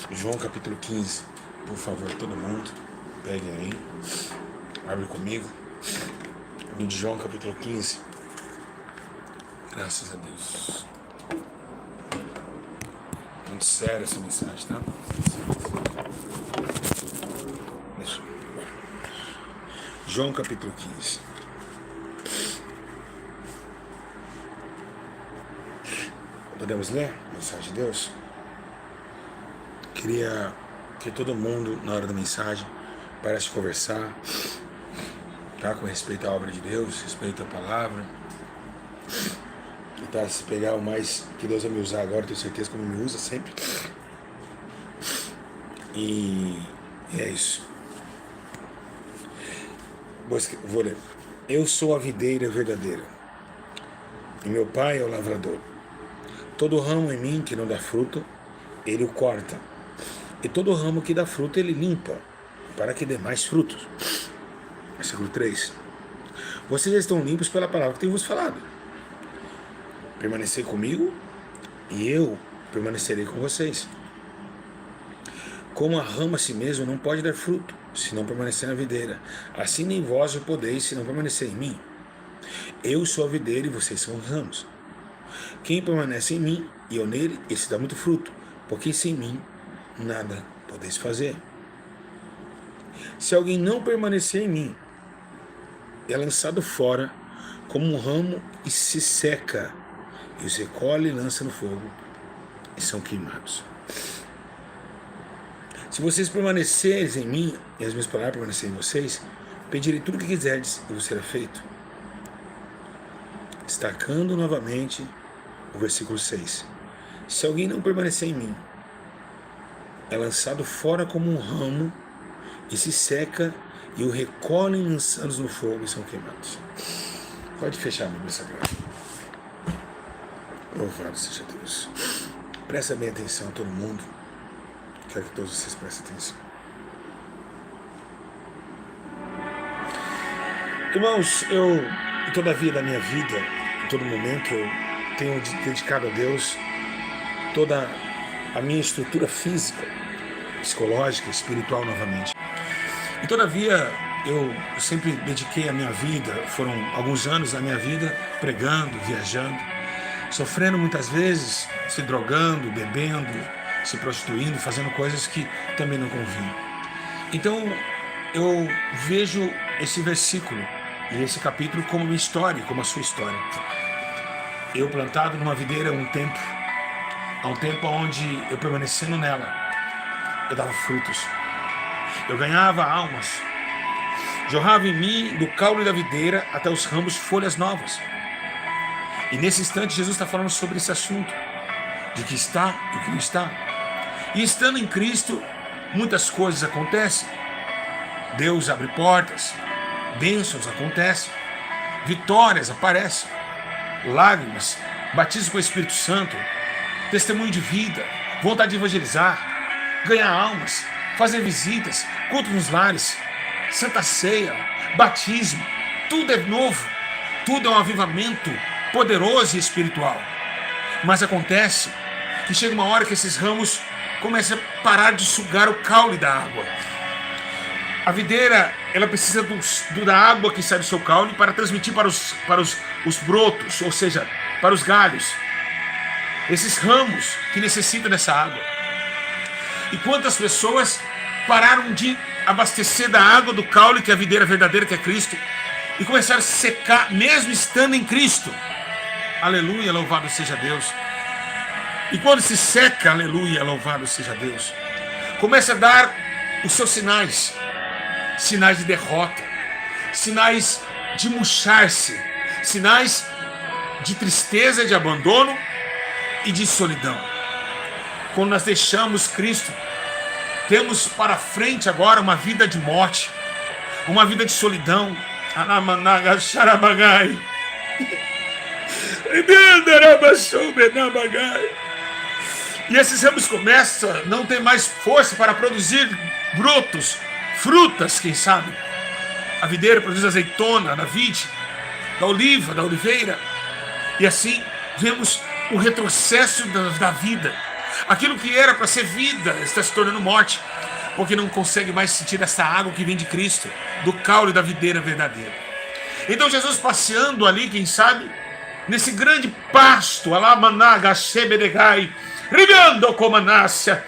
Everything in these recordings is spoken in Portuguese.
João capítulo 15, por favor, todo mundo, peguem aí, abre comigo, livro de João capítulo 15, graças a Deus, muito séria essa mensagem, tá? Deixa eu... João capítulo 15, podemos ler a mensagem de Deus? Queria que todo mundo, na hora da mensagem, parasse de conversar, tá? Com respeito à obra de Deus, respeito à palavra. Tentar se pegar o mais que Deus vai me usar agora, tenho certeza como me usa sempre. E é isso. Vou ler. Eu sou a videira verdadeira, e meu pai é o lavrador. Todo ramo em mim que não dá fruto, ele o corta. E todo ramo que dá fruto, ele limpa, para que dê mais frutos. Versículo 3. Vocês já estão limpos pela palavra que tenho vos falado. Permanecei comigo, e eu permanecerei com vocês. Como a rama a si mesmo não pode dar fruto, se não permanecer na videira, assim nem vós o podeis, se não permanecer em mim. Eu sou a videira e vocês são os ramos. Quem permanece em mim, e eu nele, esse dá muito fruto, porque sem mim nada podeis fazer. Se alguém não permanecer em mim, é lançado fora como um ramo e se seca, e os recolhe e lança no fogo, e são queimados. Se vocês permanecerem em mim, e as minhas palavras permanecerem em vocês, pedirei tudo o que quiserdes, e vos será feito. Destacando novamente o versículo 6. Se alguém não permanecer em mim, é lançado fora como um ramo e se seca, e o recolhem lançados no fogo e são queimados. Pode fechar a Bíblia Sagrada. Louvado seja Deus. Presta bem atenção, todo mundo. Quero que todos vocês prestem atenção. Irmãos, em toda a vida da minha vida, em todo momento, eu tenho dedicado a Deus toda a minha estrutura física, psicológica, espiritual novamente. E todavia, eu sempre dediquei a minha vida, foram alguns anos da minha vida, pregando, viajando, sofrendo muitas vezes, se drogando, bebendo, se prostituindo, fazendo coisas que também não convinham. Então, eu vejo esse versículo e esse capítulo como minha história, como a sua história. Eu plantado numa videira há um tempo onde eu permanecendo nela, eu dava frutos, eu ganhava almas, jorrava em mim do caule da videira até os ramos folhas novas. E nesse instante Jesus está falando sobre esse assunto, de que está e o que não está. E estando em Cristo, muitas coisas acontecem. Deus abre portas, bênçãos acontecem, vitórias aparecem, lágrimas, batismo com o Espírito Santo, testemunho de vida, vontade de evangelizar, ganhar almas, fazer visitas, culto nos lares, santa ceia, batismo, tudo é novo, tudo é um avivamento poderoso e espiritual. Mas acontece que chega uma hora que esses ramos começam a parar de sugar o caule da água. A videira, ela precisa da água que sai do seu caule para transmitir para os brotos, ou seja, para os galhos. Esses ramos que necessitam dessa água. E quantas pessoas pararam de abastecer da água do caule, que é a videira verdadeira, que é Cristo, e começaram a se secar, mesmo estando em Cristo. Aleluia, louvado seja Deus. E quando se seca, aleluia, louvado seja Deus, começa a dar os seus sinais de derrota, sinais de murchar-se, sinais de tristeza, de abandono e de solidão. Quando nós deixamos Cristo, temos para frente agora uma vida de morte, uma vida de solidão. E esses ramos começam a não ter mais força para produzir brotos, frutas, quem sabe. A videira produz azeitona da vide, da oliva, da oliveira. E assim vemos o retrocesso da vida. Aquilo que era para ser vida está se tornando morte, porque não consegue mais sentir essa água que vem de Cristo, do caule da videira verdadeira. Então Jesus passeando ali, quem sabe, nesse grande pasto, Alamanaga Shebedegai, Rigando Comanácia,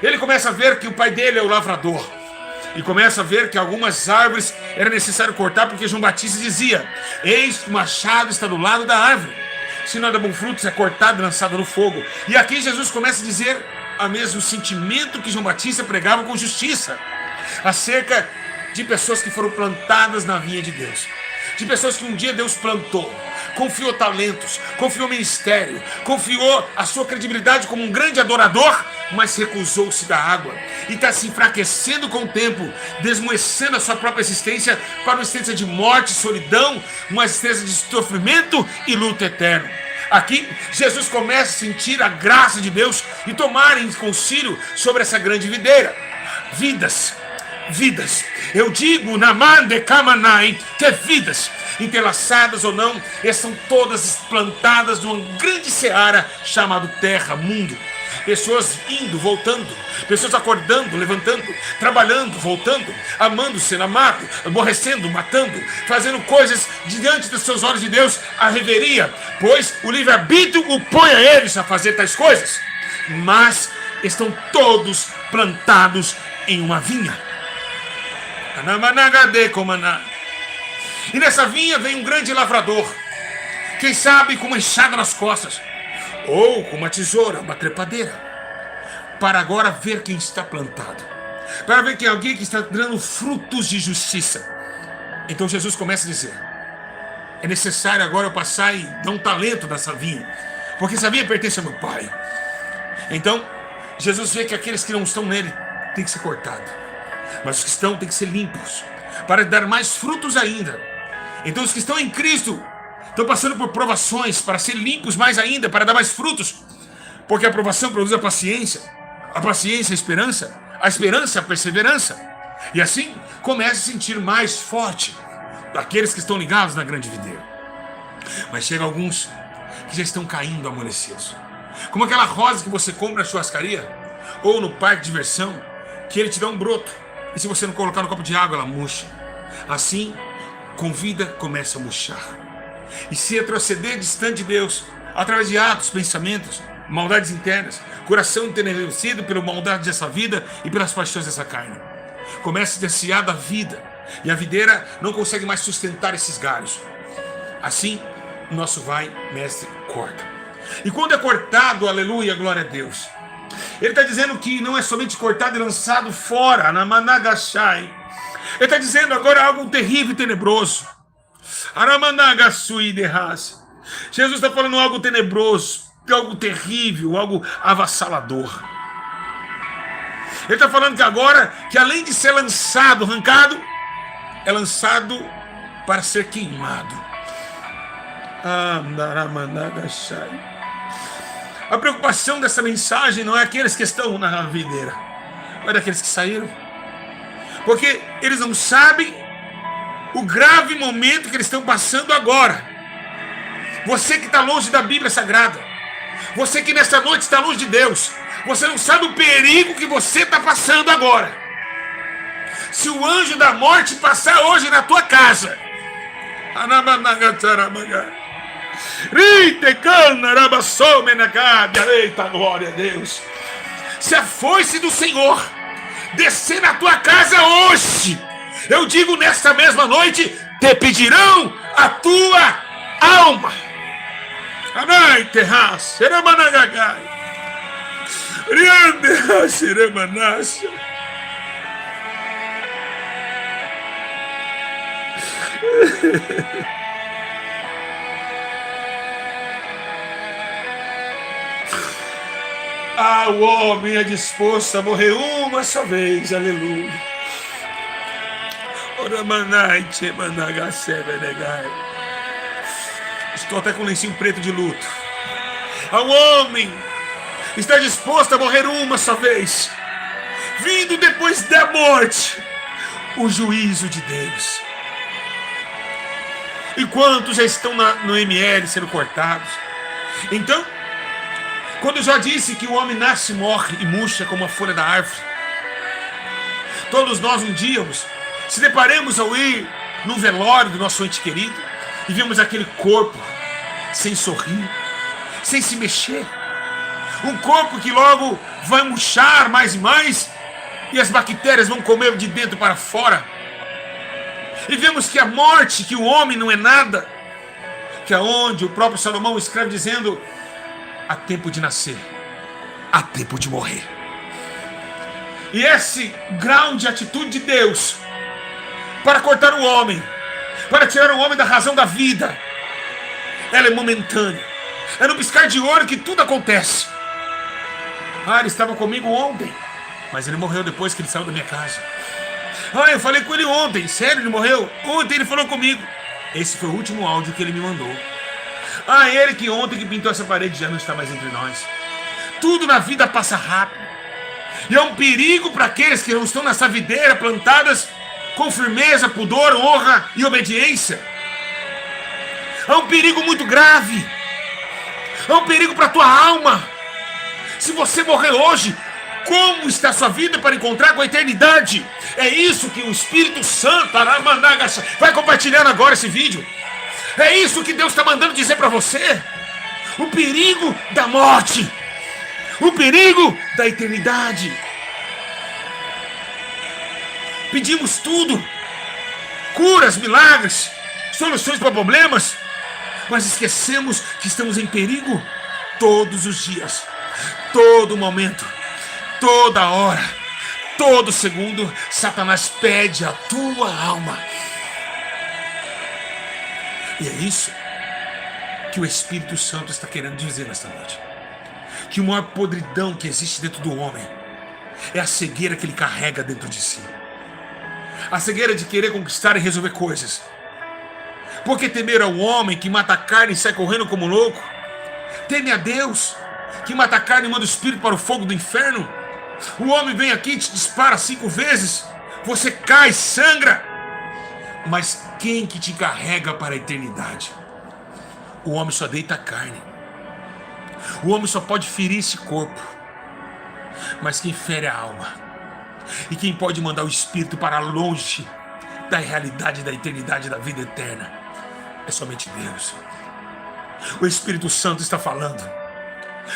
ele começa a ver que o pai dele é o lavrador. E começa a ver que algumas árvores era necessário cortar, porque João Batista dizia: eis que o machado está do lado da árvore. Se não dá bom fruto, é cortado e lançado no fogo. E aqui Jesus começa a dizer o mesmo sentimento que João Batista pregava com justiça, acerca de pessoas que foram plantadas na vinha de Deus, de pessoas que um dia Deus plantou, confiou talentos, confiou ministério, confiou a sua credibilidade como um grande adorador, mas recusou-se da água e está se enfraquecendo com o tempo, desmoecendo a sua própria existência para uma existência de morte, solidão, uma existência de sofrimento e luta eterna. Aqui Jesus começa a sentir a graça de Deus e tomar em concílio sobre essa grande videira. Vidas, eu digo na mande kamanai, ter vidas, entrelaçadas ou não, são todas plantadas numa grande seara chamada terra, mundo. Pessoas indo, voltando, pessoas acordando, levantando, trabalhando, voltando, amando, sendo amado, aborrecendo, matando, fazendo coisas diante dos seus olhos de Deus, a reveria, pois o livre-arbítrio o põe a eles a fazer tais coisas, mas estão todos plantados em uma vinha. E nessa vinha vem um grande lavrador, quem sabe com uma enxada nas costas, ou com uma tesoura, uma trepadeira, para agora ver quem está plantado, para ver que é alguém que está dando frutos de justiça. Então Jesus começa a dizer: é necessário agora eu passar e dar um talento nessa vinha, porque essa vinha pertence ao meu Pai. Então Jesus vê que aqueles que não estão nele têm que ser cortados, mas os que estão têm que ser limpos, para dar mais frutos ainda. Então os que estão em Cristo estão passando por provações para ser limpos mais ainda, para dar mais frutos, porque a provação produz a paciência a esperança a perseverança, e assim começa a sentir mais forte daqueles que estão ligados na grande videira. Mas chega alguns que já estão caindo amolecidos, como aquela rosa que você compra na churrascaria ou no parque de diversão, que ele te dá um broto, e se você não colocar no copo de água ela murcha. Assim, com vida começa a murchar e se retroceder distante de Deus, através de atos, pensamentos, maldades internas, coração entenecido pela maldade dessa vida e pelas paixões dessa carne. Começa a desfiar da vida, e a videira não consegue mais sustentar esses galhos. Assim, o nosso vai, mestre, corta. E quando é cortado, aleluia, glória a Deus, ele está dizendo que não é somente cortado e lançado fora, na Managashai. Ele está dizendo agora algo terrível e tenebroso. Jesus está falando algo tenebroso, algo terrível, algo avassalador. Ele está falando que agora, que além de ser lançado, arrancado, é lançado para ser queimado. A preocupação dessa mensagem não é aqueles que estão na videira, mas daqueles que saíram, porque eles não sabem o grave momento que eles estão passando agora. Você que está longe da Bíblia Sagrada, você que nesta noite está longe de Deus, você não sabe o perigo que você está passando agora. Se o anjo da morte passar hoje na tua casa, eita glória a Deus, se a foice do Senhor descer na tua casa hoje, eu digo nesta mesma noite, te pedirão a tua alma. Anai terras, seremanagagai, riande seremanasha. O homem é disposto a morrer uma só vez, aleluia. Estou até com um lencinho preto de luto. O homem está disposto a morrer uma só vez, vindo depois da morte o juízo de Deus. E quantos já estão no ML sendo cortados? Então, Quando Jó disse que o homem nasce, morre e murcha como a folha da árvore, todos nós um dia se deparemos ao ir num velório do nosso ente querido e vemos aquele corpo sem sorrir, sem se mexer, um corpo que logo vai murchar mais e mais e as bactérias vão comer de dentro para fora, e vemos que a morte, que o homem não é nada, que é onde o próprio Salomão escreve dizendo: há tempo de nascer, há tempo de morrer. E esse grau de atitude de Deus para cortar o homem, para tirar o homem da razão da vida, ela é momentânea. É no piscar de olho que tudo acontece. Ele estava comigo ontem, mas ele morreu depois que ele saiu da minha casa. Eu falei com ele ontem. Sério, ele morreu? Ontem ele falou comigo. Esse foi o último áudio que ele me mandou. Ele que ontem que pintou essa parede já não está mais entre nós. Tudo na vida passa rápido. E é um perigo para aqueles que não estão nessa videira plantadas com firmeza, pudor, honra e obediência. É um perigo muito grave. É um perigo para a tua alma. Se você morrer hoje, como está a sua vida para encontrar com a eternidade? É isso que o Espírito Santo vai compartilhando agora esse vídeo. É isso que Deus está mandando dizer para você. O perigo da morte, o perigo da eternidade. Pedimos tudo: curas, milagres, soluções para problemas, mas esquecemos que estamos em perigo todos os dias, todo momento, toda hora, todo segundo. Satanás pede a tua alma. E é isso que o Espírito Santo está querendo dizer nesta noite. Que o maior podridão que existe dentro do homem é a cegueira que ele carrega dentro de si. A cegueira de querer conquistar e resolver coisas. Porque temer ao homem que mata a carne e sai correndo como louco? Teme a Deus que mata a carne e manda o espírito para o fogo do inferno? O homem vem aqui e te dispara 5 vezes, você cai, sangra. Mas quem que te carrega para a eternidade? O homem só deita a carne. O homem só pode ferir esse corpo, mas quem fere a alma, e quem pode mandar o espírito para longe da realidade da eternidade, da vida eterna, é somente Deus. O Espírito Santo está falando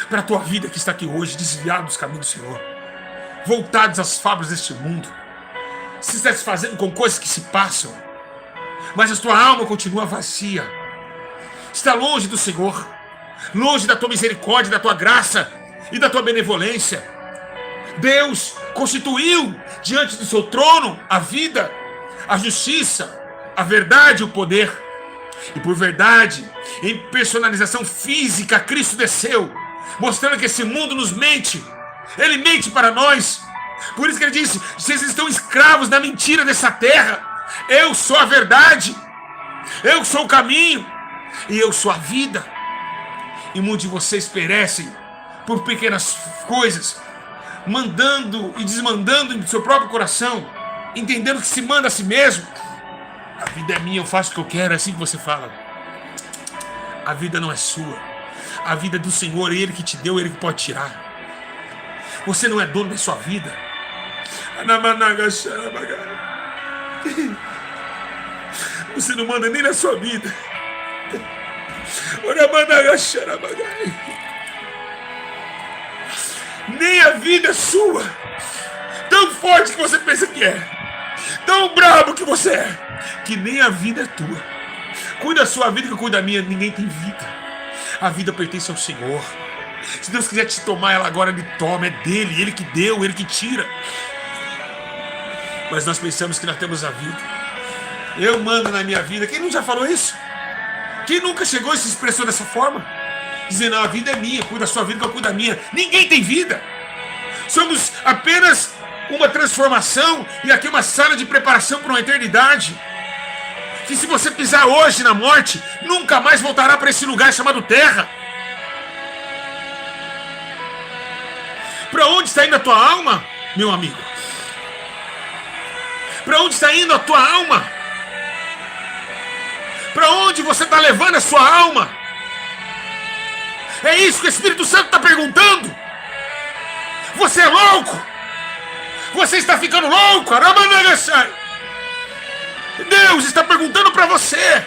para a tua vida que está aqui hoje, desviado dos caminhos do Senhor, voltados às fábricas deste mundo, se satisfazendo com coisas que se passam, mas a tua alma continua vazia, está longe do Senhor, longe da tua misericórdia, da tua graça e da tua benevolência. Deus constituiu diante do seu trono a vida, a justiça, a verdade e o poder. E por verdade, em personalização física, Cristo desceu, mostrando que esse mundo nos mente. Ele mente para nós. Por isso que ele disse: vocês estão escravos da mentira dessa terra. Eu sou a verdade, eu sou o caminho e eu sou a vida. E muitos de vocês perecem por pequenas coisas, mandando e desmandando em seu próprio coração, entendendo que se manda a si mesmo. A vida é minha, eu faço o que eu quero. É assim que você fala. A vida não é sua. A vida é do Senhor, é Ele que te deu, é Ele que pode tirar. Você não é dono da sua vida. Você não manda nem na sua vida. Nem a vida é sua. Tão forte que você pensa que é, tão brabo que você é, que nem a vida é tua. Cuida da sua vida que eu cuido da minha. Ninguém tem vida. A vida pertence ao Senhor. Se Deus quiser te tomar ela agora, Ele toma. É dele, Ele que deu, Ele que tira. Mas nós pensamos que nós temos a vida. Eu mando na minha vida. Quem não já falou isso? Quem nunca chegou e se expressou dessa forma? Dizendo: a vida é minha, cuida da sua vida que eu cuido da minha. Ninguém tem vida. Somos apenas uma transformação e aqui uma sala de preparação para uma eternidade. Que se você pisar hoje na morte, nunca mais voltará para esse lugar chamado terra. Para onde está indo a tua alma, meu amigo? Para onde está indo a tua alma? Para onde você está levando a sua alma? É isso que o Espírito Santo está perguntando. Você é louco? Você está ficando louco? Deus está perguntando para você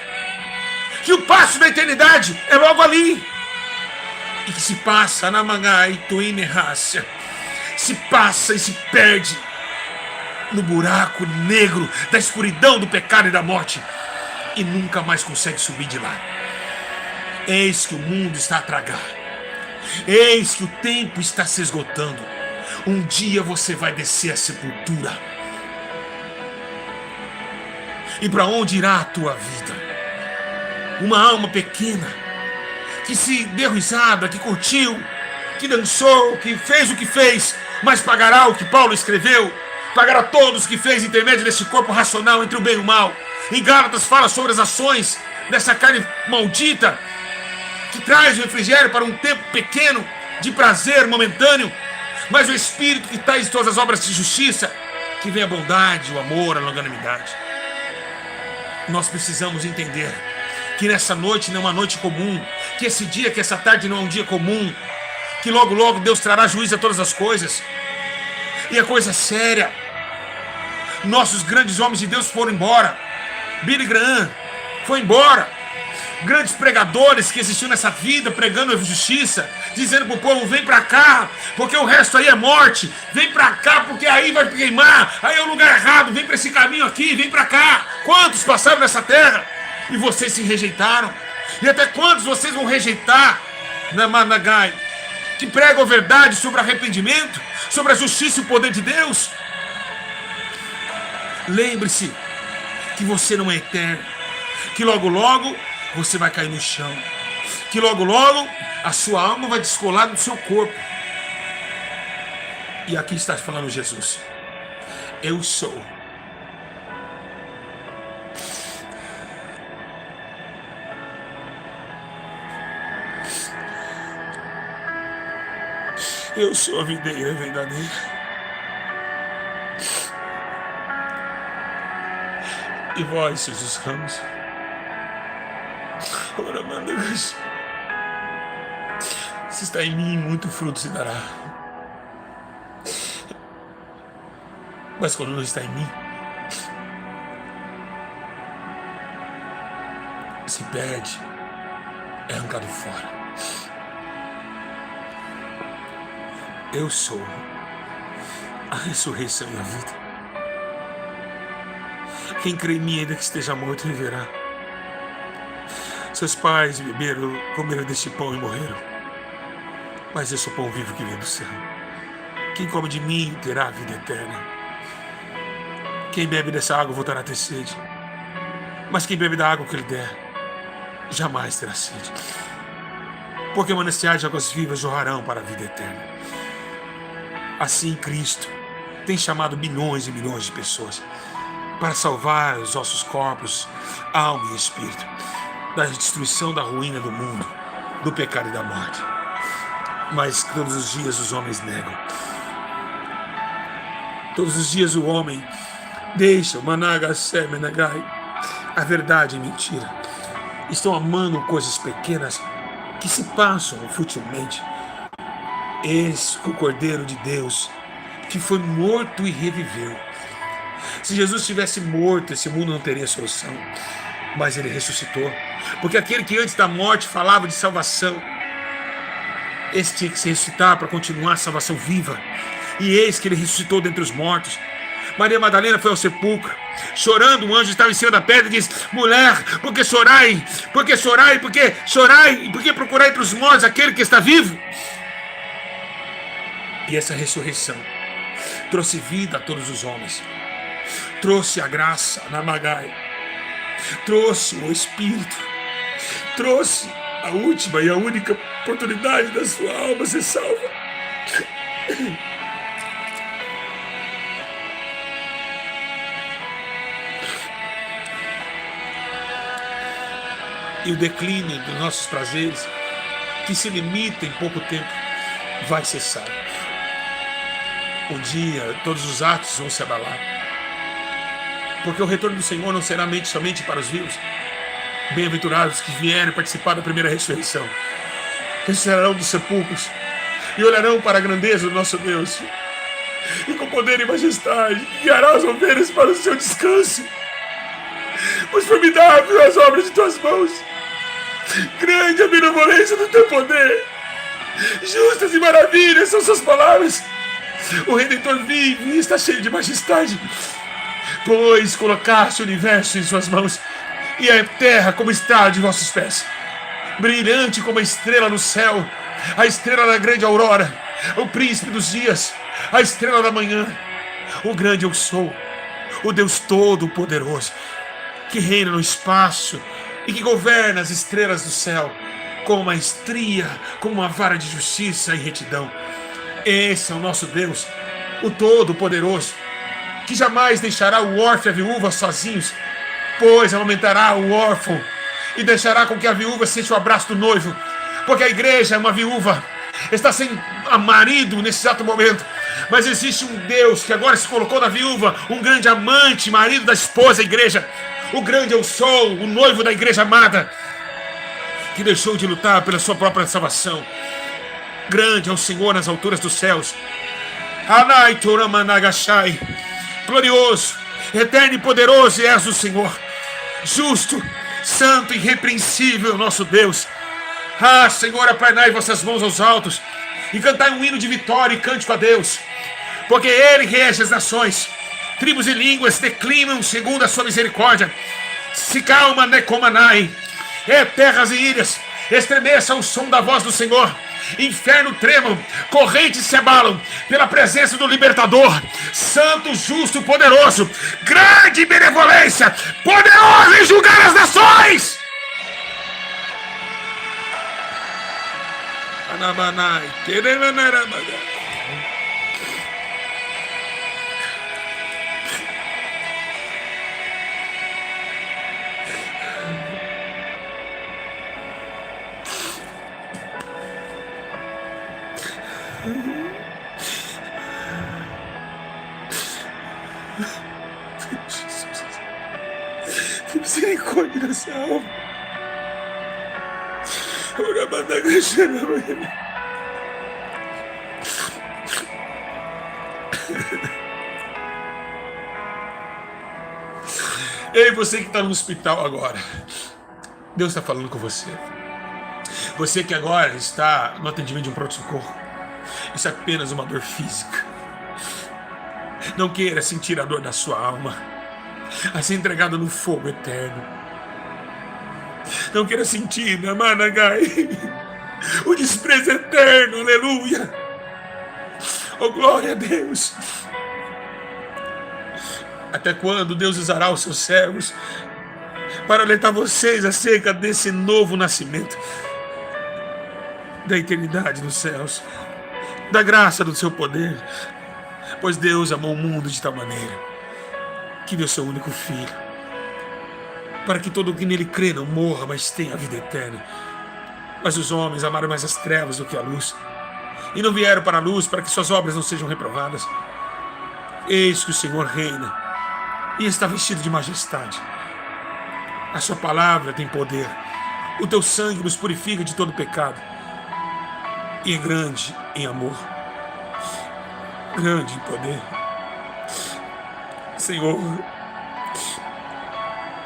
que o passo da eternidade é logo ali. E que se passa na mangai tuinerrácia, se passa e se perde no buraco negro da escuridão do pecado e da morte e nunca mais consegue subir de lá. Eis que o mundo está a tragar. Eis que o tempo está se esgotando. Um dia você vai descer à sepultura. E para onde irá a tua vida? Uma alma pequena que se deu risada, que curtiu, que dançou, que fez o que fez, mas pagará o que Paulo escreveu. Pagará todos que fez intermédio desse corpo racional entre o bem e o mal. Em Gálatas fala sobre as ações dessa carne maldita que traz o refrigério para um tempo pequeno de prazer momentâneo, mas o Espírito que traz todas as obras de justiça, que vem a bondade, o amor, a longanimidade. Nós precisamos entender que nessa noite não é uma noite comum, que esse dia, que essa tarde não é um dia comum, que logo logo Deus trará juízo a todas as coisas. E a coisa é séria. Nossos grandes homens de Deus foram embora. Billy Graham foi embora. Grandes pregadores que existiam nessa vida, pregando a justiça, dizendo para o povo: vem para cá, porque o resto aí é morte. Vem para cá, porque aí vai queimar. Aí é o lugar errado. Vem para esse caminho aqui, vem para cá. Quantos passaram nessa terra e vocês se rejeitaram? E até quantos vocês vão rejeitar na Managai, que pregam a verdade sobre arrependimento, sobre a justiça e o poder de Deus? Lembre-se que você não é eterno, que logo logo você vai cair no chão, que logo logo a sua alma vai descolar do seu corpo. E aqui está falando Jesus: eu sou. Eu sou a videira verdadeira. E vós, sois os ramos. Ora, meu Deus. Se está em mim, muito fruto se dará. Mas quando não está em mim, se perde, é arrancado fora. Eu sou a ressurreição e a vida. Quem crê em mim, ainda que esteja morto, viverá. Seus pais beberam, comeram deste pão e morreram. Mas eu sou o pão vivo que vem do céu. Quem come de mim terá a vida eterna. Quem bebe dessa água voltará a ter sede. Mas quem bebe da água que ele der, jamais terá sede. Porque mananciais de águas vivas jorrarão para a vida eterna. Assim, Cristo tem chamado milhões e milhões de pessoas para salvar os nossos corpos, alma e espírito da destruição, da ruína do mundo, do pecado e da morte. Mas todos os dias os homens negam. Todos os dias o homem deixa o managa semenagai, a verdade e mentira. Estão amando coisas pequenas que se passam futilmente. Eis o Cordeiro de Deus que foi morto e reviveu. Se Jesus tivesse morto, esse mundo não teria solução. Mas ele ressuscitou. Porque aquele que antes da morte falava de salvação, esse tinha que se ressuscitar para continuar a salvação viva. E eis que ele ressuscitou dentre os mortos. Maria Madalena foi ao sepulcro. Chorando, um anjo estava em cima da pedra e disse: mulher, por que chorai? Por que chorai? Por que chorai? Por que procurai entre os mortos aquele que está vivo? E essa ressurreição trouxe vida a todos os homens. Trouxe a graça na Magai. Trouxe o Espírito. Trouxe a última e a única oportunidade da sua alma ser salva. E o declínio dos nossos prazeres, que se limita em pouco tempo, vai cessar. Um dia todos os atos vão se abalar, porque o retorno do Senhor não será somente para os vivos. Bem-aventurados que vierem participar da primeira ressurreição. ressuscitarão dos sepulcros e olharão para a grandeza do nosso Deus. E com poder e majestade guiará as ovelhas para o seu descanso. Pois formidável as obras de tuas mãos, grande a benevolência do teu poder, justas e maravilhas são suas palavras. O Redentor vive e está cheio de majestade, pois colocaste o universo em suas mãos e a terra como estrada de vossos pés. Brilhante como a estrela no céu, a estrela da grande aurora, o príncipe dos dias, a estrela da manhã. O grande eu sou, o Deus Todo-Poderoso, que reina no espaço e que governa as estrelas do céu com maestria, com uma vara de justiça e retidão. Esse é o nosso Deus, o Todo-Poderoso, que jamais deixará o órfão e a viúva sozinhos, pois aumentará o órfão e deixará com que a viúva sente o abraço do noivo, porque a igreja é uma viúva, está sem marido nesse exato momento, mas existe um Deus que agora se colocou na viúva, um grande amante, marido da esposa, a igreja. O grande eu sou, o noivo da igreja amada, que deixou de lutar pela sua própria salvação. Grande é o Senhor nas alturas dos céus. Anai Toramanagashai, glorioso, eterno e poderoso és o Senhor, justo, santo e irrepreensível nosso Deus. Ah, Senhor, aplanai vossas mãos aos altos e cantai um hino de vitória e cântico a Deus, porque Ele rege as nações, tribos e línguas declinam segundo a sua misericórdia. Se calma, Necomanai, terras e ilhas, estremeça o som da voz do Senhor. Inferno tremam, correntes se abalam pela presença do Libertador, santo, justo, poderoso, grande benevolência, poderoso em julgar as nações. Anamanai, Teremanarabaga. Que misericórdia dessa alma. Ei, você que está no hospital agora, Deus está falando com você. Você que agora está no atendimento de um pronto-socorro, isso é apenas uma dor física. Não queira sentir a dor da sua alma a ser entregada no fogo eterno. Não queira sentir, Namanagai, o desprezo eterno, aleluia. Oh, glória a Deus. Até quando Deus usará os seus servos para alertar vocês acerca desse novo nascimento, da eternidade nos céus, da graça do seu poder? Pois Deus amou o mundo de tal maneira que deu seu único filho, para que todo o que nele crê não morra, mas tenha a vida eterna. Mas os homens amaram mais as trevas do que a luz, e não vieram para a luz para que suas obras não sejam reprovadas. Eis que o Senhor reina e está vestido de majestade. A sua palavra tem poder, o teu sangue nos purifica de todo pecado, e é grande em amor, grande em poder. Senhor,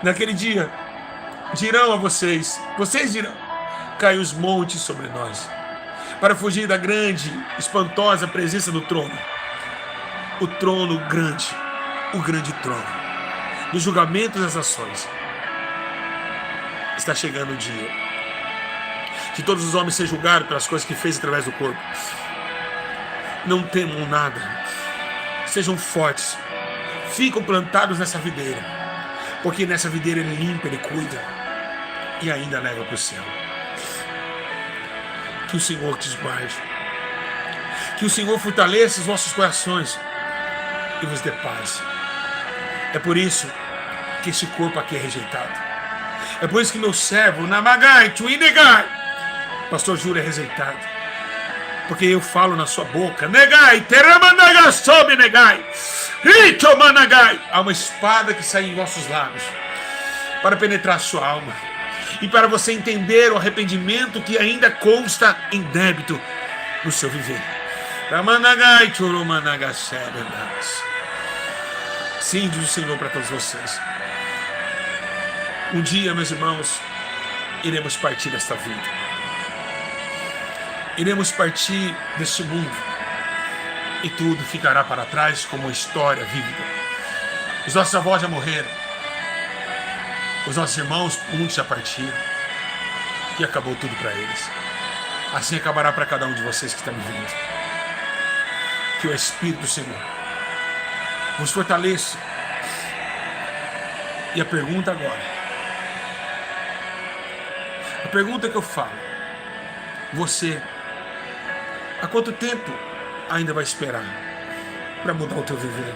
naquele dia dirão a vocês dirão: cai os montes sobre nós, para fugir da grande, espantosa presença do trono. O trono grande, o grande trono, do julgamento das nações. Está chegando o dia que todos os homens sejam julgados pelas coisas que fez através do corpo. Não temam nada, sejam fortes, ficam plantados nessa videira, porque nessa videira ele limpa, ele cuida e ainda leva para o céu. Que o Senhor te guarde, que o Senhor fortaleça os vossos corações e vos dê paz. É por isso que este corpo aqui é rejeitado. É por isso que meu servo, Namagai, Tuinegai, pastor Júlio, é rejeitado. Porque eu falo na sua boca, Negai, Teramanaga, sobe, Negai, Itomanagai. Há uma espada que sai em vossos lábios para penetrar a sua alma e para você entender o arrependimento que ainda consta em débito no seu viver. Sim, diz o Senhor para todos vocês. Um dia, meus irmãos, iremos partir desta vida. Iremos partir deste mundo e tudo ficará para trás como uma história vívida. Os nossos avós já morreram. Os nossos irmãos, muitos já partiram. E acabou tudo para eles. Assim acabará para cada um de vocês que está me vendo. Que o Espírito do Senhor vos fortaleça. E a pergunta agora. A pergunta que eu falo. Você, há quanto tempo ainda vai esperar para mudar o teu viver?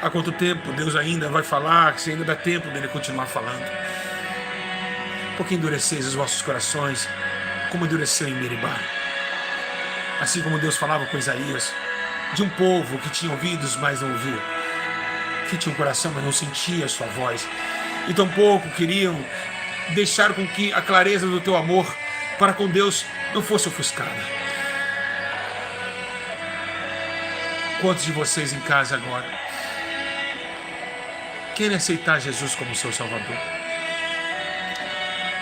Há quanto tempo Deus ainda vai falar, se ainda dá tempo dele continuar falando? Porque endureceis os vossos corações, como endureceu em Meribá. Assim como Deus falava com Isaías, de um povo que tinha ouvidos, mas não ouviu, que tinha um coração, mas não sentia a sua voz, e tampouco queriam deixar com que a clareza do teu amor para com Deus não fosse ofuscada. Quantos de vocês em casa agora querem aceitar Jesus como seu Salvador?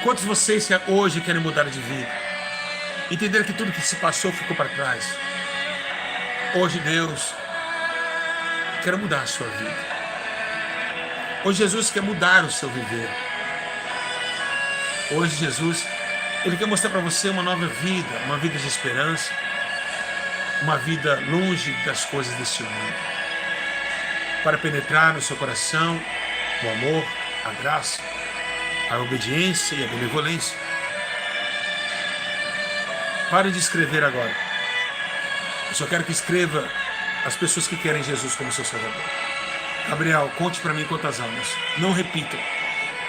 Quantos de vocês hoje querem mudar de vida? Entender que tudo que se passou ficou para trás. Hoje Deus quer mudar a sua vida. Hoje Jesus quer mudar o seu viver. Hoje Jesus, Ele quer mostrar para você uma nova vida, uma vida de esperança, uma vida longe das coisas deste mundo, para penetrar no seu coração o amor, a graça, a obediência e a benevolência. Pare de escrever agora. Eu só quero que escreva as pessoas que querem Jesus como seu Salvador. Gabriel, conte para mim quantas almas. Não repitam.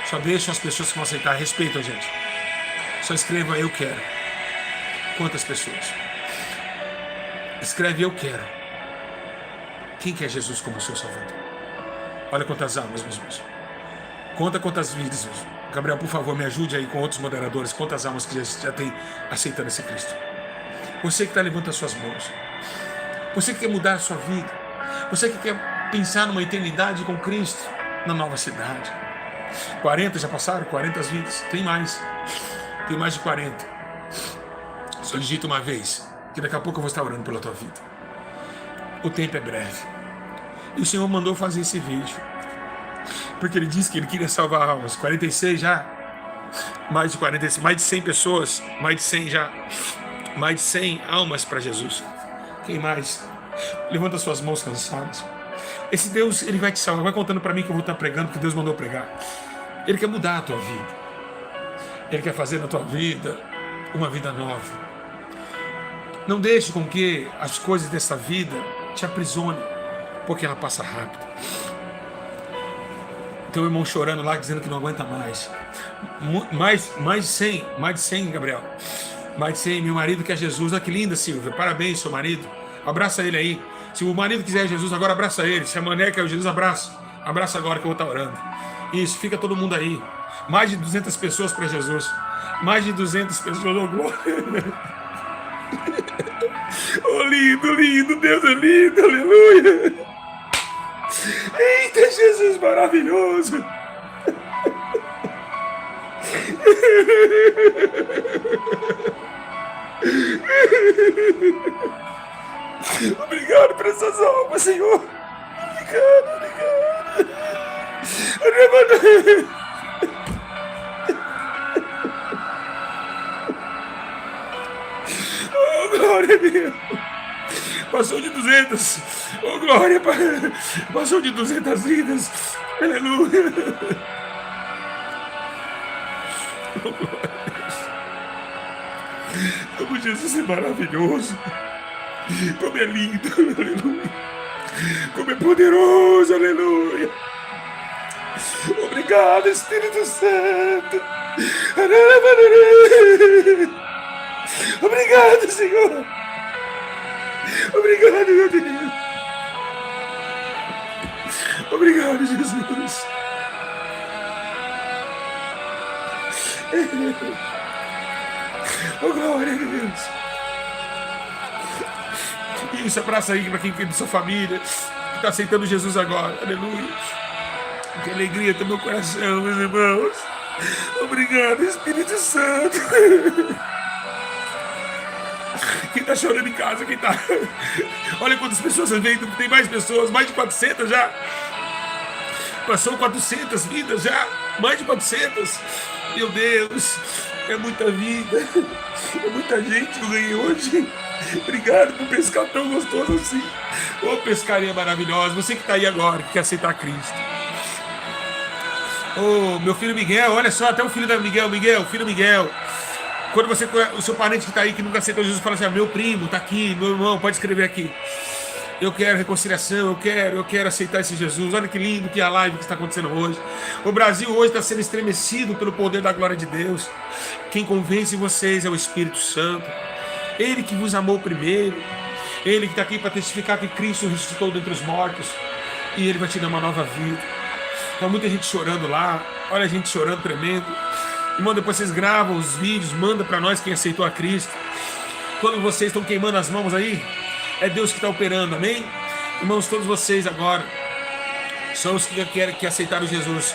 Só deixam as pessoas que vão aceitar. Respeitam, gente. Só escreva eu quero. Quantas pessoas? Escreve eu quero. Quem quer Jesus como seu Salvador? Olha quantas almas, meus irmãos. Conta quantas vidas. Gabriel, por favor, me ajude aí com outros moderadores. Quantas almas que já tem aceitando esse Cristo? Você que está levantando as suas mãos. Você que quer mudar a sua vida. Você que quer pensar numa eternidade com Cristo na nova cidade. 40 já passaram? 40 vidas? Tem mais. Tem mais de 40. Solicita uma vez, que daqui a pouco eu vou estar orando pela tua vida. O tempo é breve. E o Senhor mandou fazer esse vídeo, porque Ele disse que Ele queria salvar almas. 46 já. Mais de 46, mais de 100 pessoas. Mais de 100 já. Mais de 100 almas para Jesus. Quem mais? Levanta suas mãos cansadas. Esse Deus, Ele vai te salvar. Vai contando para mim que eu vou estar pregando, porque Deus mandou pregar. Ele quer mudar a tua vida. Ele quer fazer na tua vida uma vida nova. Não deixe com que as coisas dessa vida te aprisionem, porque ela passa rápido. Teu irmão chorando lá, dizendo que não aguenta mais. Mais de 100, Gabriel. Mais de 100, meu marido quer Jesus. Ah, que linda, Silvia. Parabéns, seu marido. Abraça ele aí. Se o marido quiser Jesus, agora abraça ele. Se a mané quer Jesus, abraça. Abraça agora que eu vou estar orando. Isso, fica todo mundo aí. Mais de 200 pessoas para Jesus. Mais de 200 pessoas. Oh, glória. Oh, lindo, lindo. Deus é lindo. Aleluia. Eita, Jesus maravilhoso. Obrigado por essas almas, Senhor. Obrigado. Oh, glória a Deus. Passou de 200. Oh, glória. Passou de 200 vidas. Aleluia. Oh, glória a Deus. Como Jesus é maravilhoso. Como é lindo. Aleluia. Como é poderoso. Aleluia. Obrigado, Espírito Santo. Obrigado, Senhor. Obrigado, meu Deus. Obrigado, Jesus. Oh, glória a Deus. Isso, abraça aí para quem tem da sua família, que está aceitando Jesus agora. Aleluia. Que alegria tem meu coração, meus irmãos. Obrigado, Espírito Santo. Quem está chorando em casa, quem está... Olha quantas pessoas vêm, tem mais pessoas, mais de 400 já. Passou 400 vidas já, mais de 400. Meu Deus, é muita vida, é muita gente que eu ganhei hoje. Obrigado por pescar tão gostoso assim. Ô, pescaria maravilhosa, você que está aí agora, que quer aceitar Cristo. Ô, meu filho Miguel, olha só, até o filho da Miguel, filho Miguel. Quando você, o seu parente que está aí, que nunca aceitou Jesus, fala assim, meu primo está aqui, meu irmão, pode escrever aqui. Eu quero reconciliação, eu quero aceitar esse Jesus. Olha que lindo que é a live que está acontecendo hoje. O Brasil hoje está sendo estremecido pelo poder da glória de Deus. Quem convence vocês é o Espírito Santo. Ele que vos amou primeiro. Ele que está aqui para testificar que Cristo ressuscitou dentre os mortos. E Ele vai te dar uma nova vida. Tem muita gente chorando lá. Olha a gente chorando tremendo. Irmão, depois vocês gravam os vídeos, manda para nós quem aceitou a Cristo. Quando vocês estão queimando as mãos aí, é Deus que está operando, amém? Irmãos, todos vocês agora são os que aceitaram Jesus.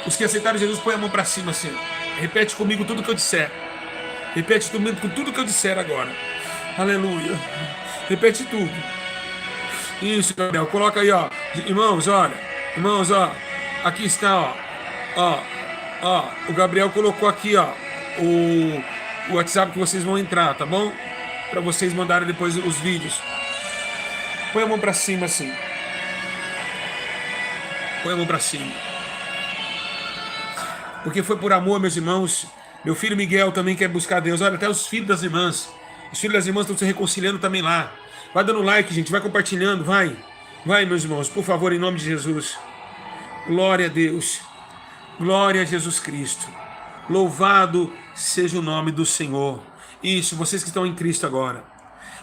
Os que aceitaram Jesus, põe a mão para cima assim. Repete comigo tudo que eu disser. Repete comigo tudo que eu disser agora. Aleluia. Repete tudo. Isso, Gabriel. Coloca aí, ó. Irmãos, olha. Irmãos, ó. Aqui está, ó. Ó. O Gabriel colocou aqui, ó. O WhatsApp que vocês vão entrar, tá bom? Para vocês mandarem depois os vídeos. Põe a mão para cima assim. Põe a mão para cima. Porque foi por amor, meus irmãos. Meu filho Miguel também quer buscar Deus. Olha, até os filhos das irmãs. Os filhos das irmãs estão se reconciliando também lá. Vai dando like, gente. Vai compartilhando. Vai. Vai, meus irmãos. Por favor, em nome de Jesus. Glória a Deus. Glória a Jesus Cristo. Louvado seja o nome do Senhor. Isso, vocês que estão em Cristo agora.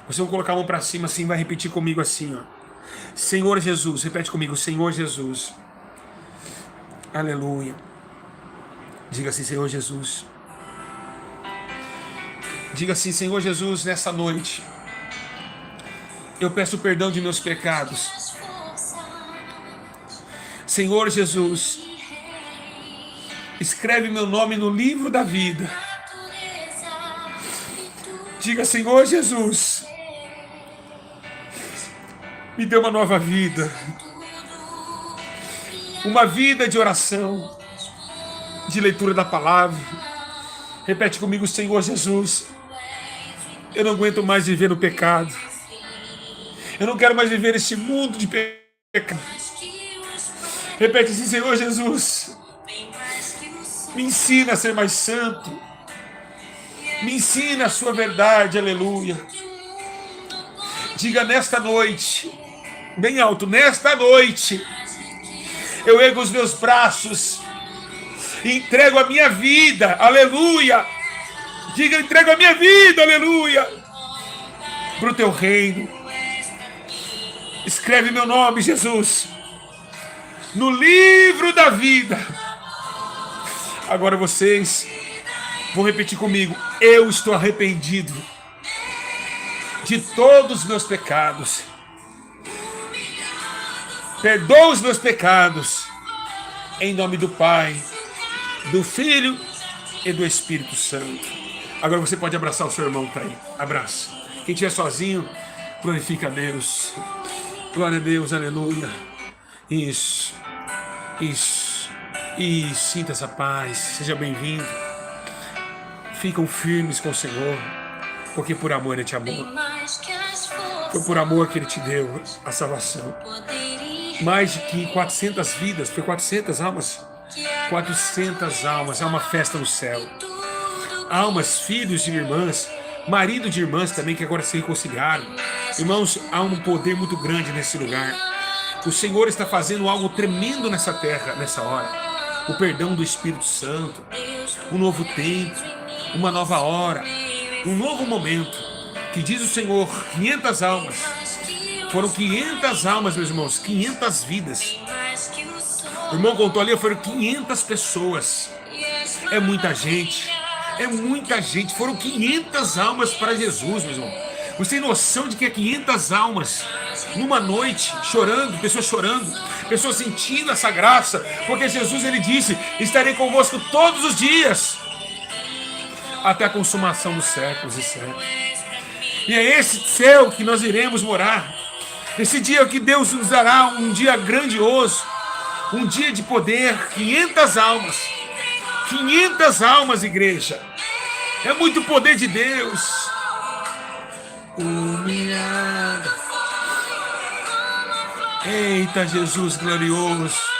Vocês vão colocar a mão para cima assim, vai repetir comigo assim, ó. Senhor Jesus, repete comigo, Senhor Jesus. Aleluia. Diga assim, Senhor Jesus. Diga assim, Senhor Jesus, nessa noite, eu peço perdão de meus pecados. Senhor Jesus, escreve meu nome no livro da vida. Diga, Senhor Jesus, me dê uma nova vida. Uma vida de oração, de leitura da palavra. Repete comigo, Senhor Jesus, eu não aguento mais viver no pecado. Eu não quero mais viver neste mundo de pecado. Repete assim, Senhor Jesus, me ensina a ser mais santo. Me ensina a sua verdade, aleluia. Diga nesta noite, bem alto, nesta noite, eu ergo os meus braços e entrego a minha vida, aleluia. Diga, entrego a minha vida, aleluia, para o teu reino. Escreve meu nome, Jesus, no livro da vida. Agora vocês vão repetir comigo, eu estou arrependido de todos os meus pecados. Perdoa os meus pecados, em nome do Pai, do Filho e do Espírito Santo. Agora você pode abraçar o seu irmão, tá aí. Abraça. Quem estiver sozinho, glorifica a Deus. Glória a Deus, aleluia. Isso. E sinta essa paz. Seja bem-vindo. Ficam firmes com o Senhor, porque por amor Ele te amou. Foi por amor que Ele te deu a salvação. Mais de 400 vidas, foi 400 almas. 400 almas, é uma festa no céu. Almas, filhos de irmãs, marido de irmãs também que agora se reconciliaram. Irmãos, há um poder muito grande nesse lugar. O Senhor está fazendo algo tremendo nessa terra, nessa hora. O perdão do Espírito Santo, um novo tempo, uma nova hora, um novo momento. Que diz o Senhor, 500 almas. Foram 500 almas, meus irmãos, 500 vidas. O irmão contou ali, foram 500 pessoas. É muita gente. É muita gente. Foram 500 almas para Jesus, meu irmão. Você tem noção de que é 500 almas numa noite, chorando, pessoas sentindo essa graça, porque Jesus, ele disse: estarei convosco todos os dias, até a consumação dos séculos e séculos. E é esse céu que nós iremos morar. Esse dia que Deus nos dará, um dia grandioso, um dia de poder. 500 almas. 500 almas, igreja. É muito poder de Deus. Humilhado. Eita, Jesus glorioso.